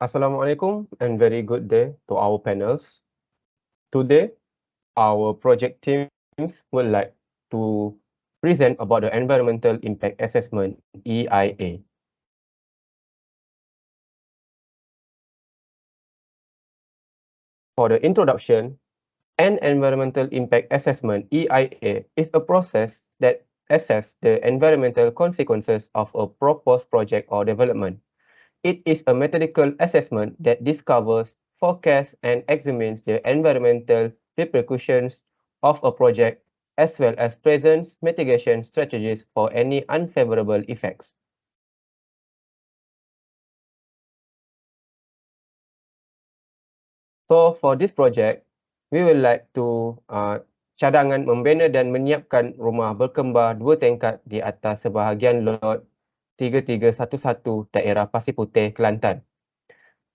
Assalamualaikum and very good day to our panels. Today, our project teams would like to present about the Environmental Impact Assessment EIA. For the introduction, an Environmental Impact Assessment EIA is a process that assesses the environmental consequences of a proposed project or development. It is a methodical assessment that discovers, forecasts, and examines the environmental repercussions of a project, as well as presents mitigation strategies for any unfavorable effects. So for this project, we would like to cadangan membina dan menyiapkan rumah berkembar 2 tingkat di atas sebahagian lot 3311 daerah Pasir Putih, Kelantan.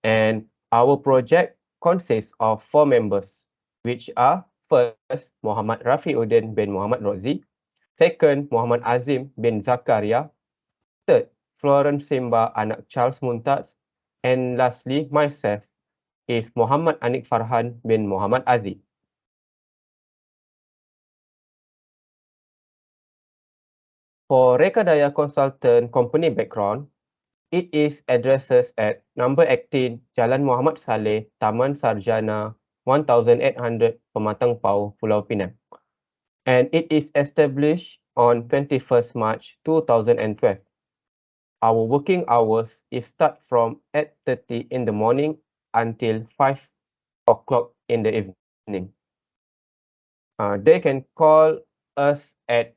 And our project consists of 4 members, which are first, Muhammad Rafiuddin bin Muhammad Rozi, second, Muhammad Azim bin Zakaria, third, Florence Simba anak Charles Mumtaz, and lastly, myself is Muhammad Anik Farhan bin Muhammad Aziz. For REKADAYA Consultant Company background, it is addresses at number 18 Jalan Muhammad Saleh, Taman Sarjana 1800 Pematang Pau, Pulau Pinang. And it is established on 21st March 2012. Our working hours is start from 8:30 in the morning until 5 o'clock in the evening. They can call us at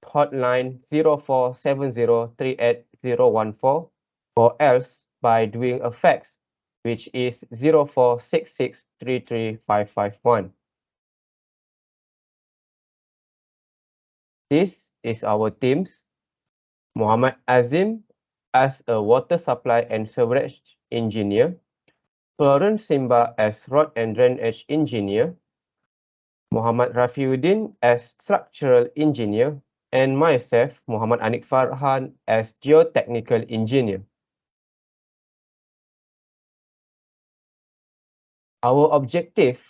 hotline 0470388014 or else by doing a fax, which is 0466335551. This is our teams. Muhammad Azim as a water supply and sewerage engineer, Florence Simba as road and drainage engineer, Muhammad Rafiuddin as structural engineer, and myself, Muhammad Anik Farhan, as geotechnical engineer. Our objective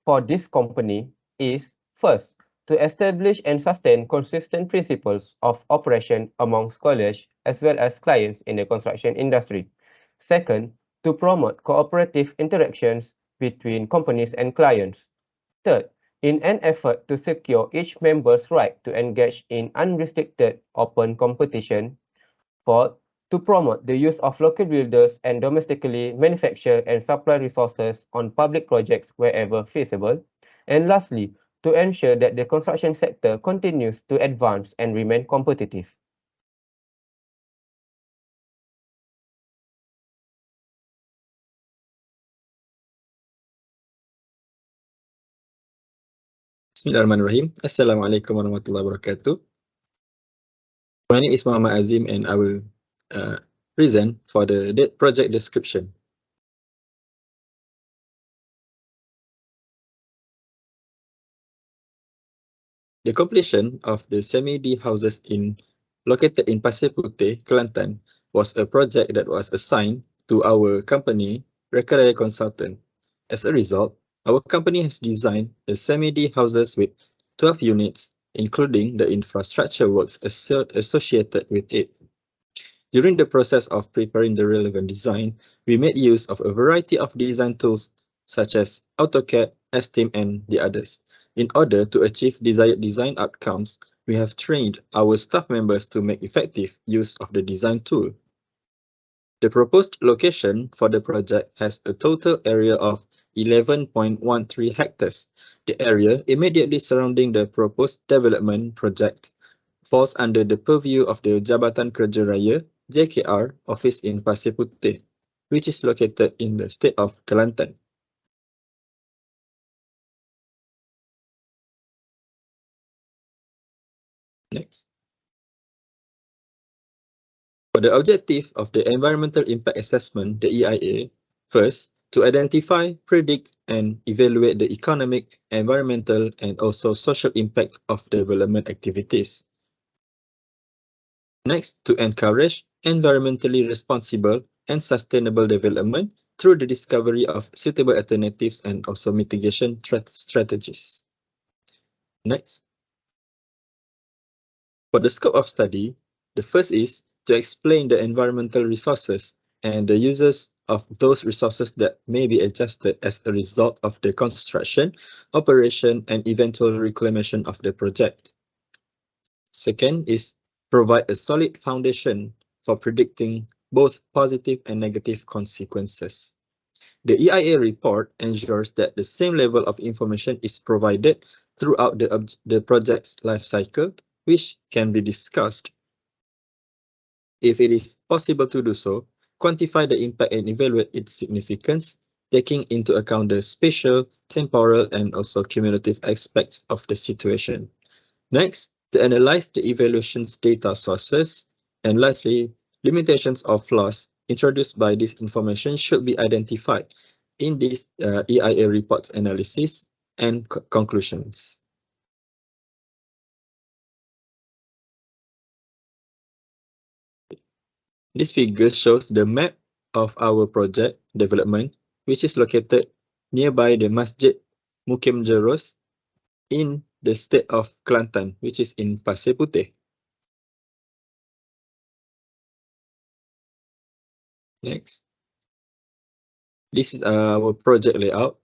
for this company is, first, to establish and sustain consistent principles of operation among scholars as well as clients in the construction industry. Second, to promote cooperative interactions between companies and clients. Third, in an effort to secure each member's right to engage in unrestricted open competition. Fourth, to promote the use of local builders and domestically manufacture and supply resources on public projects wherever feasible. And lastly, to ensure that the construction sector continues to advance and remain competitive. Bismillahirrahmanirrahim. Assalamualaikum warahmatullahi wabarakatuh. My name is Muhammad Azim and I will present for the project description. The completion of the semi-D houses located in Pasir Putih, Kelantan was a project that was assigned to our company, REKADAYA Consultant. As a result, our company has designed the semi-D houses with 12 units, including the infrastructure works associated with it. During the process of preparing the relevant design, we made use of a variety of design tools such as AutoCAD, STEAM, and the others. In order to achieve desired design outcomes, we have trained our staff members to make effective use of the design tool. The proposed location for the project has a total area of 11.13 hectares. The area immediately surrounding the proposed development project falls under the purview of the Jabatan Kerja Raya JKR office in Pasir Putih, which is located in the state of Kelantan. Next. For the objective of the Environmental Impact Assessment, the EIA, first, to identify, predict, and evaluate the economic, environmental, and also social impact of development activities. Next, to encourage environmentally responsible and sustainable development through the discovery of suitable alternatives and also mitigation strategies. Next. For the scope of study, the first is to explain the environmental resources and the uses of those resources that may be adjusted as a result of the construction, operation, and eventual reclamation of the project. Second is provide a solid foundation for predicting both positive and negative consequences. The EIA report ensures that the same level of information is provided throughout the project's life cycle, which can be discussed. If it is possible to do so, quantify the impact and evaluate its significance, taking into account the spatial, temporal, and also cumulative aspects of the situation. Next, to analyze the evaluation's data sources, and lastly, limitations or flaws introduced by this information should be identified in this EIA report's analysis and conclusions. This figure shows the map of our project development, which is located nearby the Masjid Mukim Jeros in the state of Kelantan, which is in Pasir Puteh. Next. This is our project layout.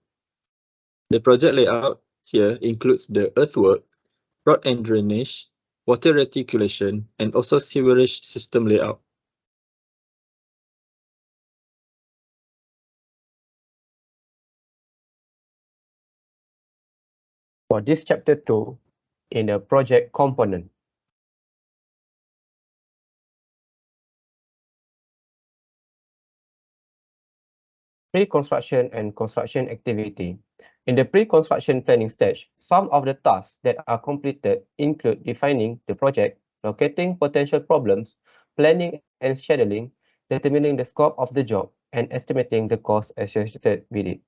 The project layout here includes the earthwork, road and drainage, water reticulation, and also sewerage system layout. For this chapter 2, in the project component, pre-construction and construction activity. In the pre-construction planning stage, some of the tasks that are completed include defining the project, locating potential problems, planning and scheduling, determining the scope of the job, and estimating the cost associated with it.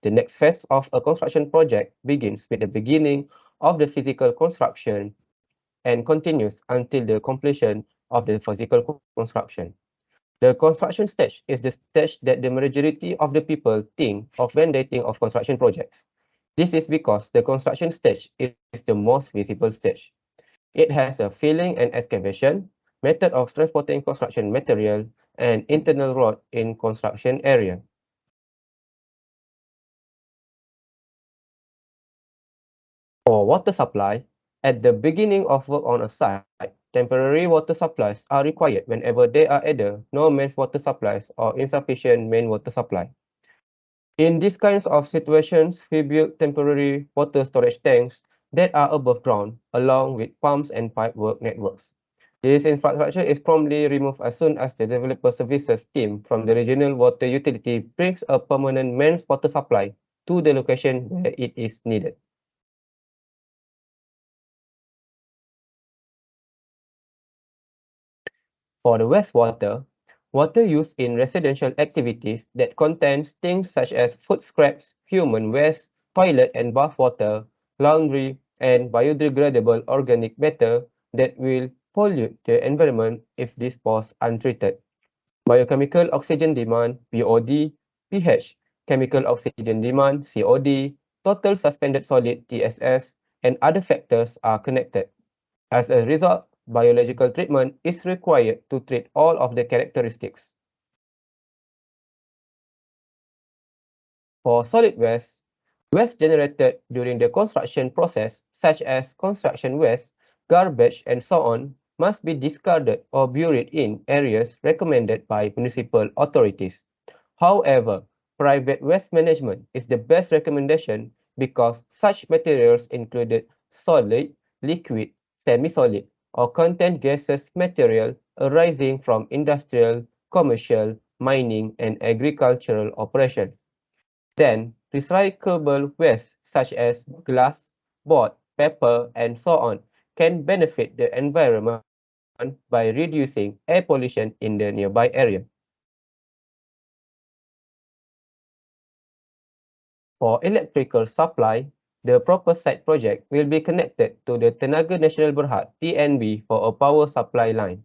The next phase of a construction project begins with the beginning of the physical construction and continues until the completion of the physical construction. The construction stage is the stage that the majority of the people think of when they think of construction projects. This is because the construction stage is the most visible stage. It has a filling and excavation, method of transporting construction material, and internal road in construction area. For water supply, at the beginning of work on a site, temporary water supplies are required whenever there are either no main water supplies or insufficient main water supply. In these kinds of situations, we build temporary water storage tanks that are above ground, along with pumps and pipework networks. This infrastructure is promptly removed as soon as the developer services team from the regional water utility brings a permanent main water supply to the location where it is needed. For the wastewater, water used in residential activities that contains things such as food scraps, human waste, toilet and bath water, laundry, and biodegradable organic matter that will pollute the environment if disposed untreated. Biochemical oxygen demand, BOD, pH, chemical oxygen demand, COD, total suspended solid, TSS, and other factors are connected. As a result, biological treatment is required to treat all of the characteristics. For solid waste, waste generated during the construction process, such as construction waste, garbage, and so on, must be discarded or buried in areas recommended by municipal authorities. However, private waste management is the best recommendation because such materials included solid, liquid, semi-solid, or contain gaseous material arising from industrial, commercial, mining, and agricultural operations. Then, recyclable waste such as glass, board, paper, and so on can benefit the environment by reducing air pollution in the nearby area. For electrical supply, the proposed site project will be connected to the Tenaga Nasional Berhad (TNB) for a power supply line.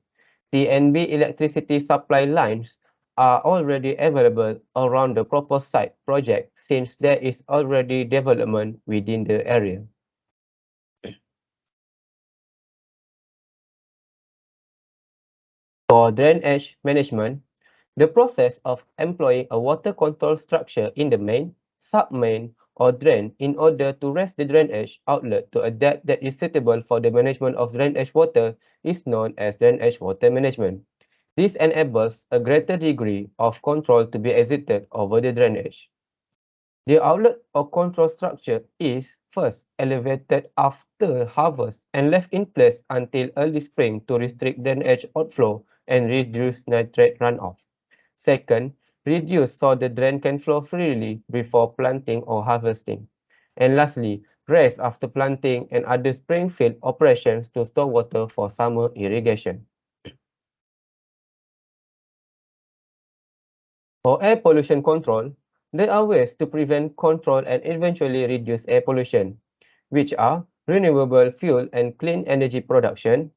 TNB electricity supply lines are already available around the proposed site project since there is already development within the area. For drainage management, the process of employing a water control structure in the main, sub-main, or drain in order to raise the drainage outlet to a depth that is suitable for the management of drainage water is known as drainage water management. This enables a greater degree of control to be exerted over the drainage. The outlet or control structure is first elevated after harvest and left in place until early spring to restrict drainage outflow and reduce nitrate runoff. Second, reduce so the drain can flow freely before planting or harvesting. And lastly, raise after planting and other spring field operations to store water for summer irrigation. For air pollution control, there are ways to prevent, control, and eventually reduce air pollution, which are renewable fuel and clean energy production,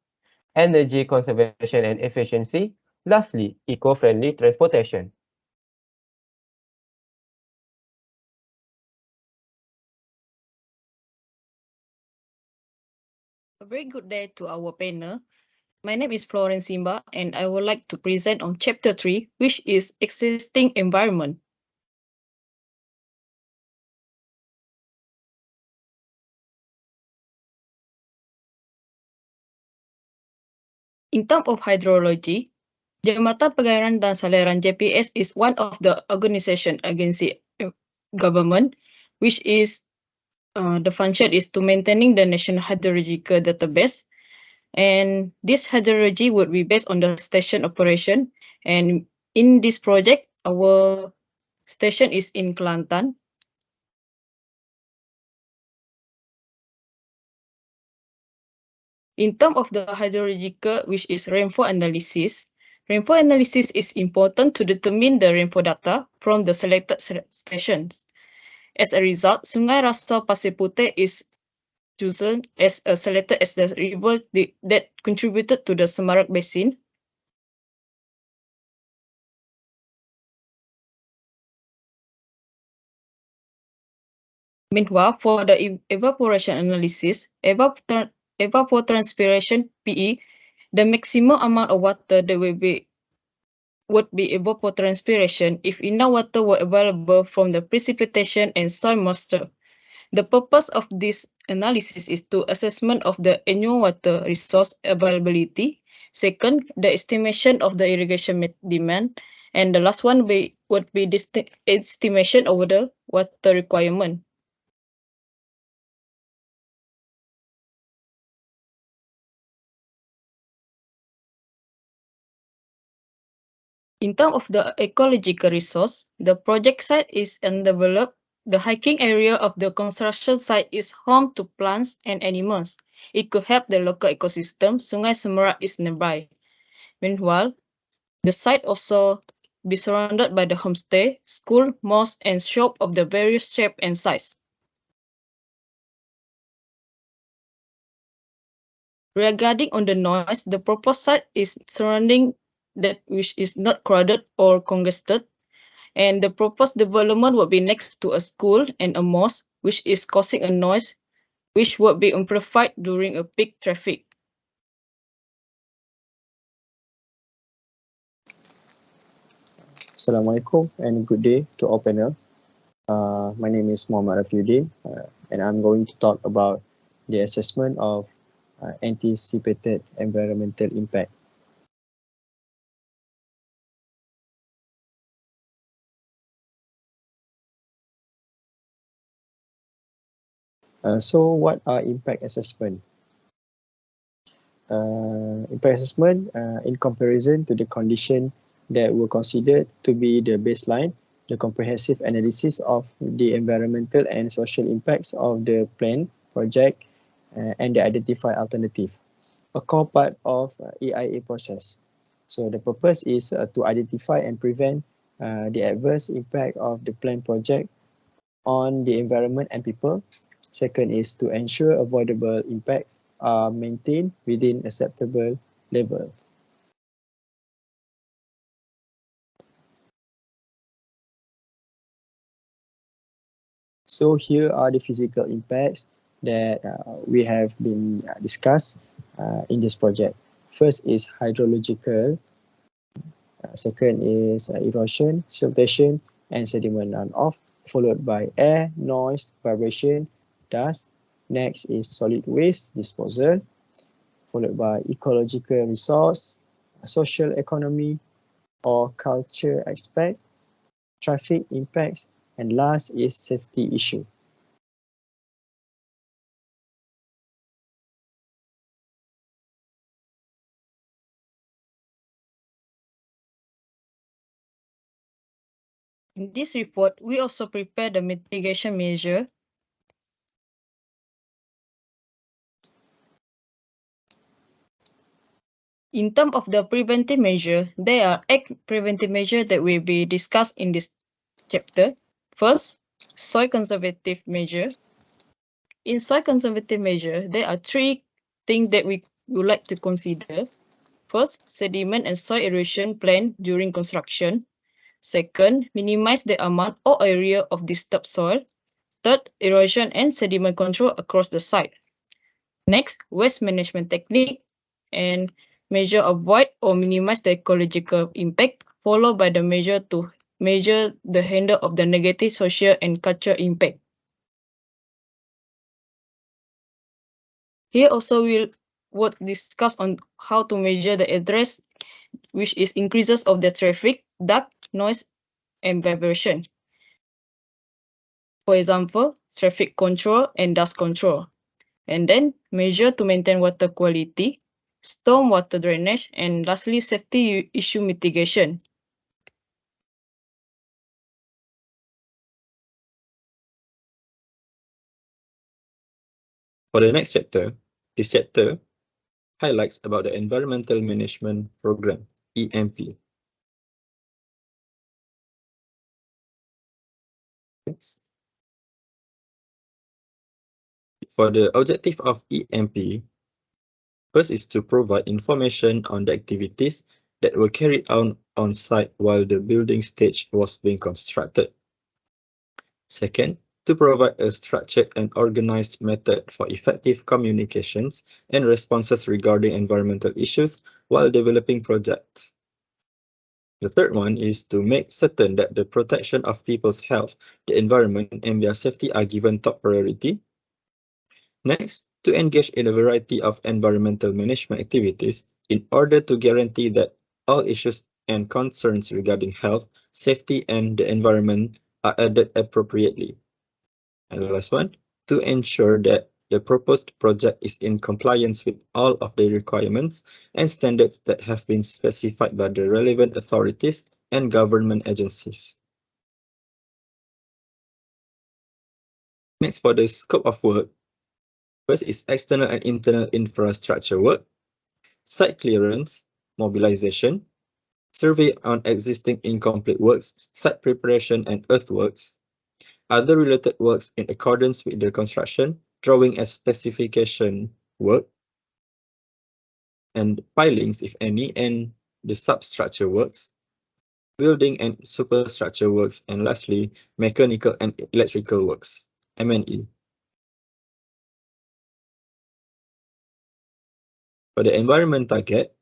energy conservation and efficiency, lastly, eco-friendly transportation. A very good day to our panel. My name is Florence Simba, and I would like to present on Chapter 3, which is Existing Environment. In terms of hydrology, Jambatan Pengairan dan Saliran JPS is one of the organization agency government, which is the function is to maintaining the national hydrological database. And this hydrology would be based on the station operation. And in this project, our station is in Kelantan. In terms of the hydrological, which is rainfall analysis is important to determine the rainfall data from the selected stations. As a result, Sungai Rasa Pasir Puteh is chosen as selected as the river that contributed to the Semarak Basin. Meanwhile, for the evaporation analysis, evapotranspiration PE, the maximum amount of water that would be evapotranspiration if enough water were available from the precipitation and soil moisture. The purpose of this analysis is to assessment of the annual water resource availability. Second, the estimation of the irrigation demand. And the last one would be estimation over the water requirement. In terms of the ecological resource, the project site is undeveloped. The hiking area of the construction site is home to plants and animals. It could help the local ecosystem. Sungai Semarak is nearby. Meanwhile, the site also be surrounded by the homestay, school, mosque, and shop of the various shape and size. Regarding on the noise, the proposed site is surrounding that which is not crowded or congested. And the proposed development will be next to a school and a mosque, which is causing a noise, which would be amplified during a peak traffic. Assalamualaikum and good day to all panel. My name is Muhammad Rafiuddin and I'm going to talk about the assessment of anticipated environmental impact. So what are impact assessment? Impact assessment in comparison to the condition that were considered to be the baseline, the comprehensive analysis of the environmental and social impacts of the plan, project, and the identified alternative, a core part of EIA process. So the purpose is to identify and prevent the adverse impact of the plan project on the environment and people. Second is to ensure avoidable impacts are maintained within acceptable levels. So here are the physical impacts that we have been discussed in this project. First is hydrological, second is erosion, siltation, and sediment runoff, followed by air, noise, vibration, dust. Next is solid waste disposal, followed by ecological resource, social economy or culture aspect, traffic impacts, and last is safety issue. In this report, we also prepare the mitigation measure. In terms of the preventive measure, there are 8 preventive measures that will be discussed in this chapter. First, soil conservative measure. In soil conservative measure, there are 3 things that we would like to consider. First, sediment and soil erosion plan during construction. Second, minimize the amount or area of disturbed soil. Third, erosion and sediment control across the site. Next, waste management technique and measure avoid or minimize the ecological impact, followed by the measure to measure the handle of the negative social and cultural impact. Here also we'll discuss on how to measure the address, which is increases of the traffic, dust, noise, and vibration. For example, traffic control and dust control. And then measure to maintain water quality, stormwater drainage, and lastly, safety issue mitigation. For the next chapter, this chapter highlights about the Environmental Management Program, EMP. Next. For the objective of EMP, first is to provide information on the activities that were carried out on site while the building stage was being constructed. Second, to provide a structured and organized method for effective communications and responses regarding environmental issues while developing projects. The third one is to make certain that the protection of people's health, the environment, and their safety are given top priority. Next, to engage in a variety of environmental management activities in order to guarantee that all issues and concerns regarding health, safety, and the environment are addressed appropriately. And the last one, to ensure that the proposed project is in compliance with all of the requirements and standards that have been specified by the relevant authorities and government agencies. Next, for the scope of work, first is external and internal infrastructure work, site clearance, mobilization, survey on existing incomplete works, site preparation and earthworks, other related works in accordance with the construction, drawing and specification work, and pilings, if any, and the substructure works, building and superstructure works, and lastly, mechanical and electrical works, M&E. For the environment target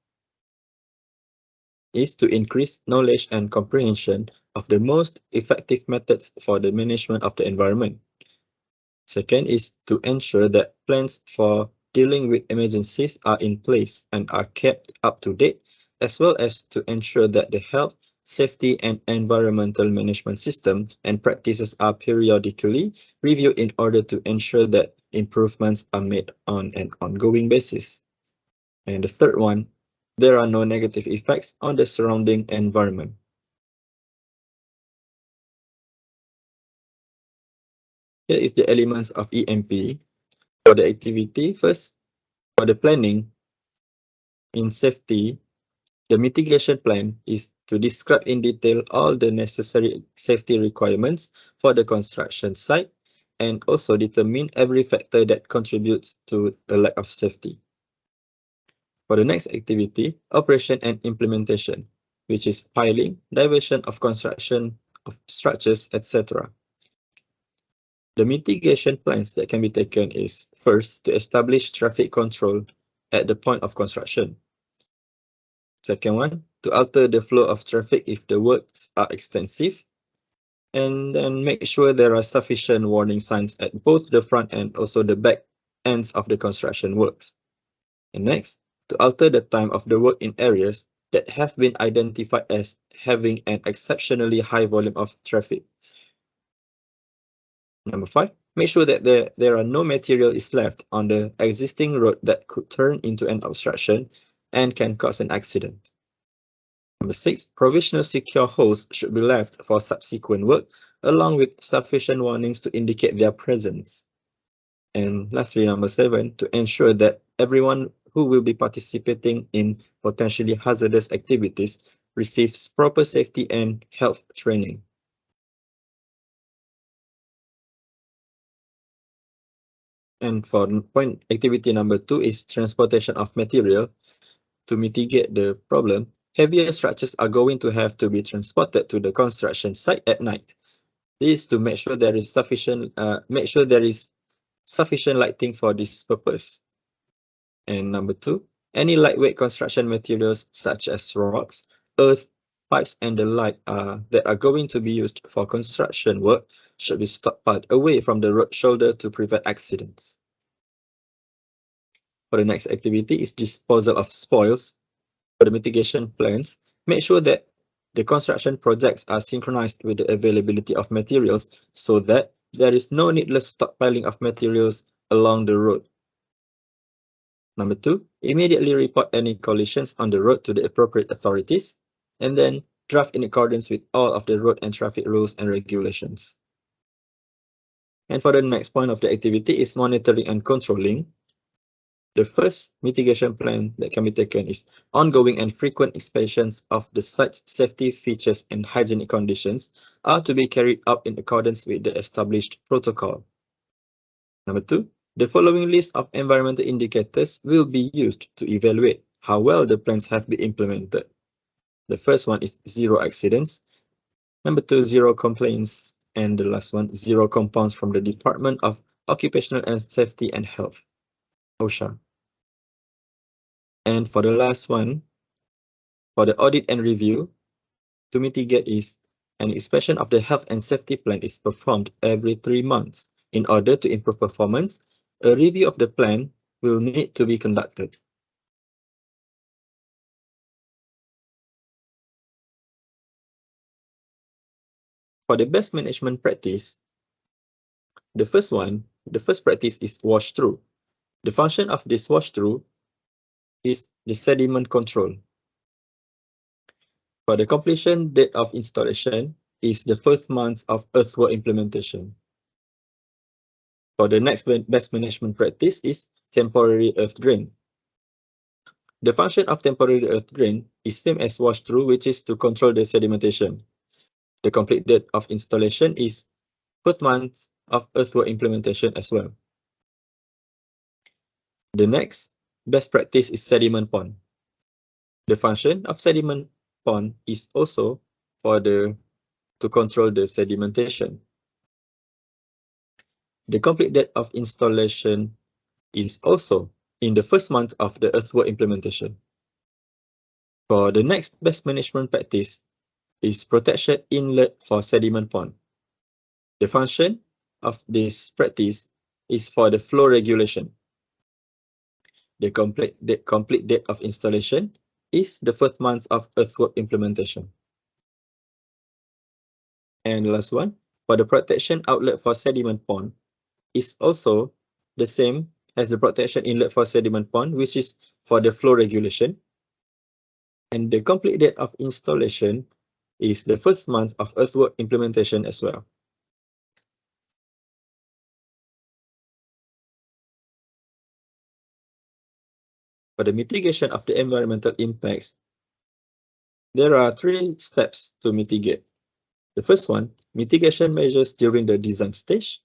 is to increase knowledge and comprehension of the most effective methods for the management of the environment. Second is to ensure that plans for dealing with emergencies are in place and are kept up to date, as well as to ensure that the health, safety, and environmental management system and practices are periodically reviewed in order to ensure that improvements are made on an ongoing basis. And the third one, there are no negative effects on the surrounding environment. Here is the elements of EMP. For the activity, first, for the planning in safety, the mitigation plan is to describe in detail all the necessary safety requirements for the construction site and also determine every factor that contributes to the lack of safety. For the next activity, operation and implementation, which is piling, diversion of construction of structures, etc. The mitigation plans that can be taken is first to establish traffic control at the point of construction. Second one, to alter the flow of traffic if the works are extensive. And then make sure there are sufficient warning signs at both the front and also the back ends of the construction works. And next, to alter the time of the work in areas that have been identified as having an exceptionally high volume of traffic. Number 5, make sure that there are no material is left on the existing road that could turn into an obstruction and can cause an accident. Number 6, provisional secure holes should be left for subsequent work, along with sufficient warnings to indicate their presence. And lastly, number 7, to ensure that everyone who will be participating in potentially hazardous activities receives proper safety and health training. And for point activity number 2 is transportation of material. To mitigate the problem, heavier structures are going to have to be transported to the construction site at night. This is to make sure there is sufficient lighting for this purpose. And number 2, any lightweight construction materials such as rocks, earth, pipes, and the like that are going to be used for construction work should be stockpiled away from the road shoulder to prevent accidents. For the next activity is disposal of spoils. For the mitigation plans, make sure that the construction projects are synchronized with the availability of materials so that there is no needless stockpiling of materials along the road. Number 2, immediately report any collisions on the road to the appropriate authorities, and then draft in accordance with all of the road and traffic rules and regulations. And for the next point of the activity is monitoring and controlling. The first mitigation plan that can be taken is ongoing and frequent inspections of the site's safety features and hygienic conditions are to be carried out in accordance with the established protocol. Number 2, the following list of environmental indicators will be used to evaluate how well the plans have been implemented. The first one is 0 accidents. Number 2, 0 complaints. And the last one, 0 compounds from the Department of Occupational and Safety and Health, OSHA. And for the last one, for the audit and review, to mitigate is an inspection of the health and safety plan is performed every 3 months. In order to improve performance, a review of the plan will need to be conducted. For the best management practice, the first practice is wash through. The function of this wash through is the sediment control. For the completion date of installation is the first month of earthwork implementation. For the next best management practice is temporary earth drain. The function of temporary earth drain is same as wash through, which is to control the sedimentation. The complete date of installation is first month of earthwork implementation as well. The next best practice is sediment pond. The function of sediment pond is also to control the sedimentation. The complete date of installation is also in the first month of the earthwork implementation. For the next best management practice is protection inlet for sediment pond. The function of this practice is for the flow regulation. The complete date of installation is the first month of earthwork implementation. And the last one, for the protection outlet for sediment pond, is also the same as the protection inlet for sediment pond, which is for the flow regulation. And the complete date of installation is the first month of earthwork implementation as well. For the mitigation of the environmental impacts, there are 3 steps to mitigate. The first one, mitigation measures during the design stage.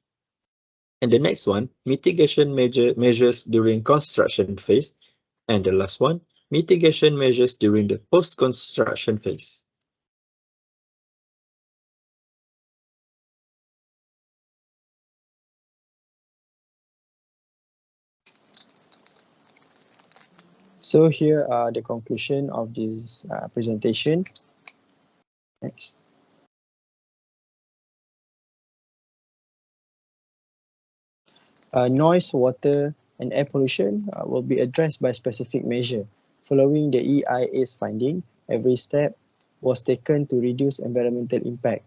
And the next one, mitigation measures during construction phase. And the last one, mitigation measures during the post-construction phase. So here are the conclusion of this presentation. Next. Noise, water, and air pollution will be addressed by specific measure. Following the EIA's finding, every step was taken to reduce environmental impact.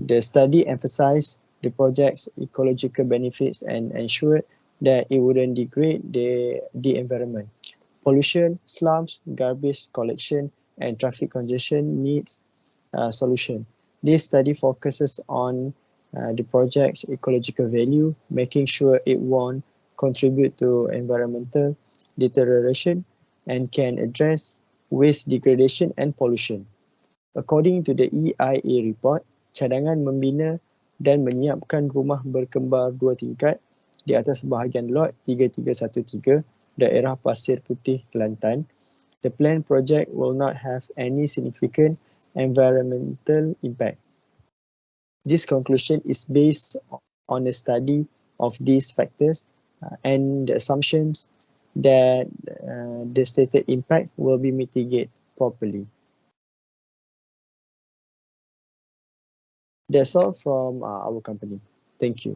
The study emphasized the project's ecological benefits and ensured that it wouldn't degrade the environment. Pollution, slums, garbage collection, and traffic congestion needs solution. This study focuses on the project's ecological value, making sure it won't contribute to environmental deterioration and can address waste degradation and pollution. According to the EIA report, cadangan membina dan menyiapkan rumah berkembar 2 tingkat di atas bahagian lot 3313 daerah Pasir Putih, Kelantan. The planned project will not have any significant environmental impact. This conclusion is based on a study of these factors and the assumptions that the stated impact will be mitigated properly. That's all from our company. Thank you.